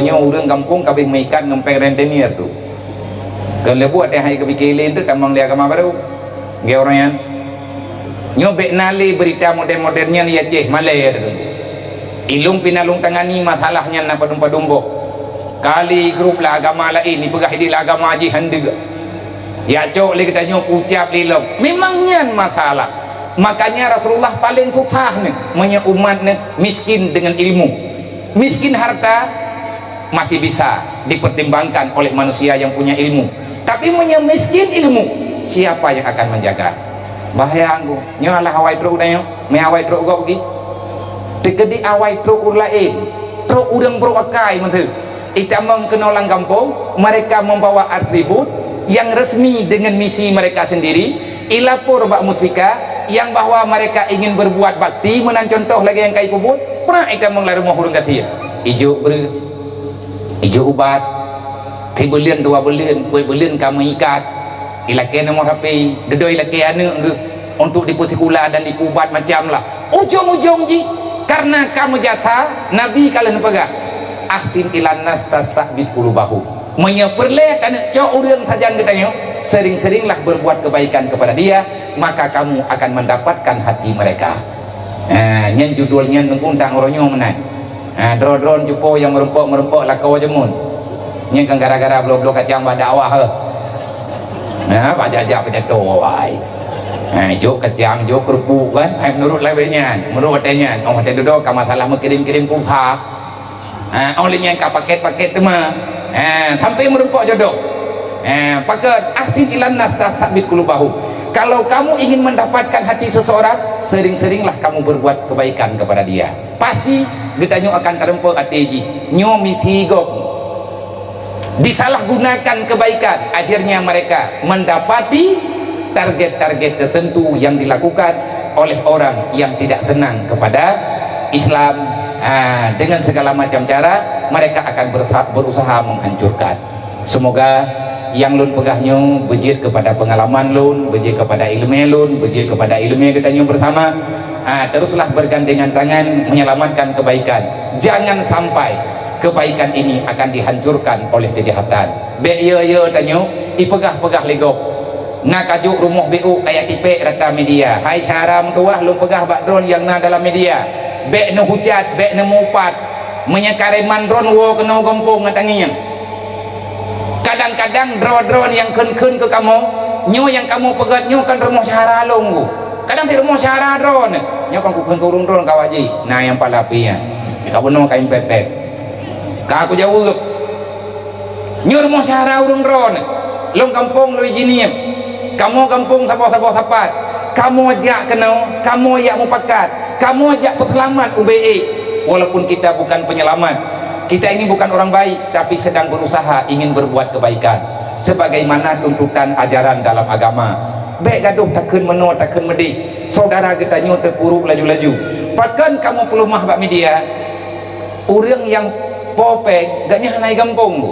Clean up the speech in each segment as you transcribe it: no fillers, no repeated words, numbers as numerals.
orang kampung kabin ikan ngempeng rentenir tu kalau buat dia hai kebikirin tu tamang dia agama baru dia orang yang nyobek nali berita modern-modernnya ni Aceh Malay tu ilung pinalung tangani masalahnya na padum-padumbo kali grup lah agama lain ni pegah di agama haji handega ya cok le kita nyok ucap lilong memangnya masalah makanya Rasulullah paling susah ni punya umat ni miskin dengan ilmu miskin harta masih bisa dipertimbangkan oleh manusia yang punya ilmu tapi punya miskin ilmu siapa yang akan menjaga bahaya anggu nyo ala hawai tro udayo me hawai tro go gi tekedi awai tro urlain tro urang bro akai menteu itamang kenolang kampung mereka membawa atribut yang resmi dengan misi mereka sendiri ilapor bak musbika yang bahwa mereka ingin berbuat bakti menan contoh lagi yang kai pubut pernah itamang la rumah urang katir ijo ber ijo ubat 3 bulan 2 bulan 10 bulan kamu ikat ilake nomor HP dedoi ilake anu untuk diputikula dan dikubat macam lah ujung-ujung ji karena kamu jasa Nabi kalian pegang aksin ilan nas tastabit qulubahu menyeperle kana cok urang sajan ditanya sering-seringlah berbuat kebaikan kepada dia maka kamu akan mendapatkan hati mereka nyen judulnya ngundang oronyo menan dron jupo yang merempok lah kau jemun nyen kan gara-gara blok-blok kacang dakwah pak jajak pada doai jok kacang jok kerupuk kan menurut lewenya menurut katanya orang kata duduk kamu salah mengirim-kirim pulsa olehnya ka paket-paket tu mah sampai merempok jodoh paket asin ilan nas tasabit qulubahu kalau kamu ingin mendapatkan hati seseorang sering-seringlah kamu berbuat kebaikan kepada dia pasti getanyo akan terempok hati nyo mitigok disalahgunakan kebaikan akhirnya mereka mendapati target-target tertentu yang dilakukan oleh orang yang tidak senang kepada Islam dengan segala macam cara mereka akan berusaha menghancurkan semoga yang lun pegahnya bejit kepada pengalaman lun bejit kepada ilmu lun bejit kepada ilmu kita bersama teruslah bergandengan tangan menyelamatkan kebaikan jangan sampai kebaikan ini akan dihancurkan oleh kejahatan be-ye tanyo ipegah-pegah legok ngakajuk rumah BU kayak tipe rata media hai syaram tuah lu pegah bak drone yang na dalam media be nu hujat be nu mupat menyekare mandron wo kena gompong ngatanginya kadang-kadang drone yang kun ke kamu nyo yang kamu pegat nyo kan rumah syahara longgu kadang di rumah syahara drone nyo kan kun kurung drone kawaji nah yang palapinya kamu no kain pepet ka aku jawab nyo rumah syahara urung drone long kampung lu jiniem kamu kampung sabah sapat kamu ajak kenal kamu ajak mupakat kamu ajak peselamat UBE walaupun kita bukan penyelamat kita ini bukan orang baik tapi sedang berusaha ingin berbuat kebaikan sebagaimana tuntutan ajaran dalam agama baik gaduh takkan menol takkan medi saudara kita nyo terpuruk laju-laju pakan kamu pelumah bak media orang yang popek gaknya naik kampung bu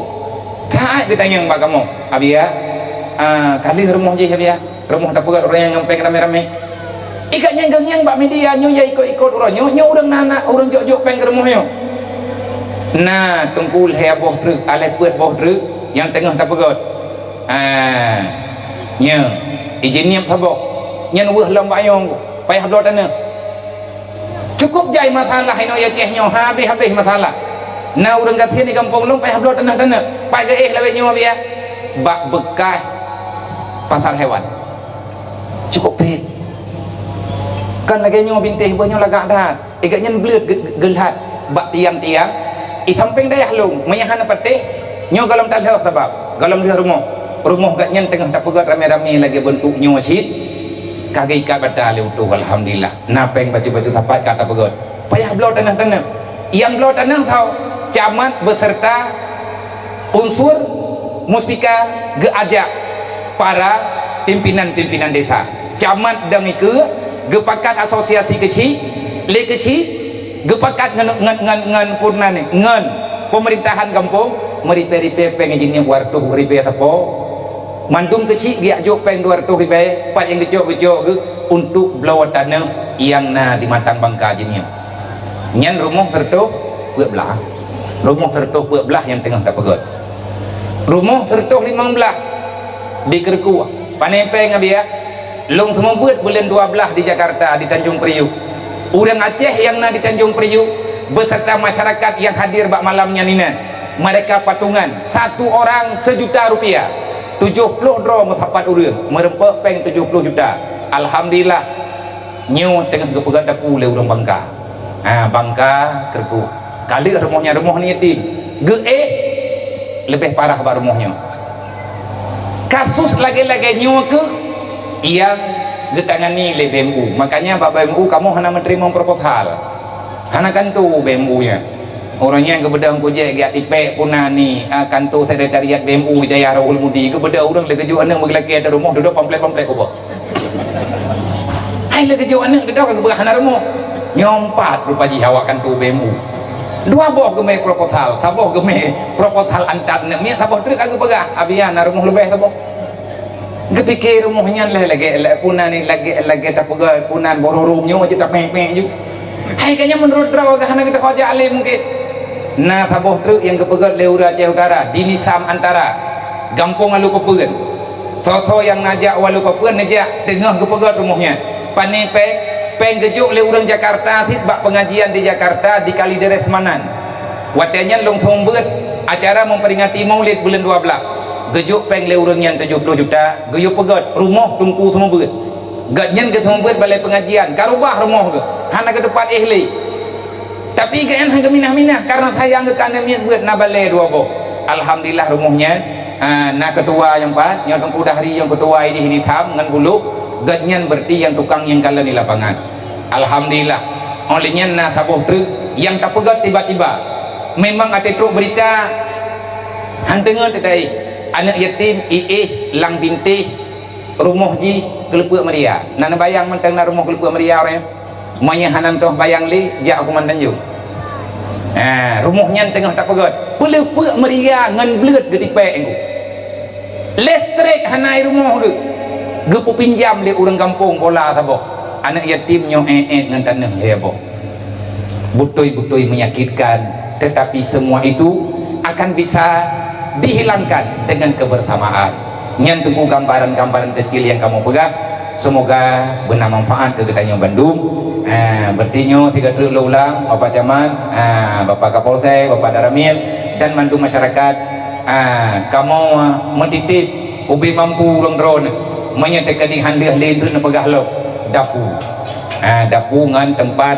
tak ditanya bak kamu abia kali rumah je abia rumah tak pegat orang yang ngempeng rame-rame ikat nyang bak media nyo ya ikut-ikut orang nyo orang nana orang jok-jok peng ke rumahnya nah tungkul heboh truk alih buat boh truk yang tengah tak pegat nya izin niam habok nyen weh lom bayong payah blot ana cukup jai masalah ino ya cehnya habis masalah nah urang gathie ni kampung long payah blot tanah pai ge lawe nyo biya bak bekas pasar hewan cukup pet kan lagi nyo bintih banyo lagak dah igaknya belut gelhat bak tiang-tiang samping dayah lung menyahana patih nyo galam talha sebab galam dia rumah gaknya tengah tak pegat rame-rame lagi bentuk nyo masjid kagak ikat batal utuh alhamdulillah napeng baju-baju tapat kata pegat payah belau tanah-tanah yang belau tanah tahu camat beserta unsur muspika geajak para pimpinan-pimpinan desa camat dan ke gepakat asosiasi kecil le kecil gepakat ngan purna ni ngan pemerintahan kampung meripe-ripe pengijinnya wartuh ripe tapo mandung kecil dia jok peng 200 ripe pat yang kecok-kecok ke untuk belawat tanah yang na di matang bangka jinnya nyan rumah sertuh buat belah Rumah tertuh belah yang tengah tak pegot. Rumah tertuh 15 di Kerku. Panepeng abia. Long semua bulan 12 di Jakarta di Tanjung Priuk. Orang Aceh yang na di Tanjung Priuk beserta masyarakat yang hadir bak malamnya nina. Mereka patungan 1 orang Rp1.000.000. 70 draw mutapat urang merempek peng 70 juta. Alhamdulillah nyu tengah kepegat dapu le urang Bangka. Bangka Kerku. Kali rumahnya rumah ni yatim. Lebih parah bak rumahnya. Kasus lagi-lagi nyu ke yang ditangani oleh BMU. Makanya Pak BMU kamu hanya menerima proposal. Hanya kantu BMU nya. Orangnya ke bedang kujek giat tipek punani kantor sekretariat BMU Hidayah Rahul Mudi ke bedang orang le keju anak berlaki ada rumah duduk pamflet-pamflet ko. Hai le keju anak duduk ke berhana rumah. Nyompat rupaji hawa kantor BMU. Dua boh gemai proposal, taboh gemai proposal antar nak miak taboh truk aku pegah. Abian rumah lebih taboh. Kepikir rumahnya lagi punani lagi tak pegah punan bororumnya aja tak peng-peng ju. Hai kayaknya menurut draw gahana kita kerja alim mungkin. Nah taboh truk yang kepegat Leura Aceh Utara di Nisam Antara Gampung Alu Pepegan Soso yang najak Walu Pepegan najak tengah kepegat rumahnya Panepe peng gejuk le urang Jakarta bak pengajian di Jakarta di Kalideres Manan watanya long sombet acara memperingati Maulid bulan 12 gejuk peng le urang yang 70 juta gejuk pegat rumah tungku semua berat gatnyan ke semua berat balai pengajian karubah rumah ke hana ke depan ihli. Tapi kan hang minah-minah karena sayang ke kana miat buat na balai dua boh. Alhamdulillah rumahnya na ketua yang pat yang tengku dahri yang ketua ini tham ngan bulu gadnyan berarti yang tukang yang kala di lapangan. Alhamdulillah olehnya na taboh truk yang tak pegat tiba-tiba memang ada truk berita hang tengah tetai anak yatim lang binti rumah ji Kelepuk Meria. Nana bayang mentang na rumah Kelepuk Meria orang Maya hanam toh bayang li jak aku mantanjung. Rumahnya tengah tak pegat. Pelepuk Meria ngan belut de tipek engku. Listrik hanai rumah tu. Gepu pinjam le urang kampung bola taboh. Anak yatim nyo ngan tanah le boh. Butoi-butoi menyakitkan, tetapi semua itu akan bisa dihilangkan dengan kebersamaan. Nyan tunggu gambaran-gambaran kecil yang kamu pegang. Semoga benar manfaat ke kita Bandung. Bertinyo 3 truk ulang Bapak Camat, Bapak Kapolsek, Bapak Daramil dan mandu masyarakat. Kamu mentitip ubi mampu urang drone menyatakan di handir lendur na pegahlo dapu. Dapu ngan tempat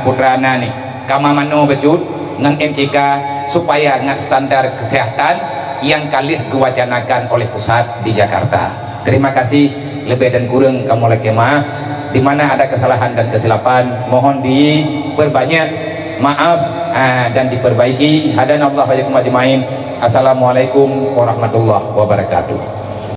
putrana ni. Kama mano becut ngan MCK supaya ngat standar kesehatan yang kali diwacanakan oleh pusat di Jakarta. Terima kasih lebih dan kurang kamu lagi maaf. Di mana ada kesalahan dan kesilapan mohon diperbanyak maaf dan diperbaiki. Hadanallahu wa iyyakum ajmain. Assalamualaikum warahmatullahi wabarakatuh.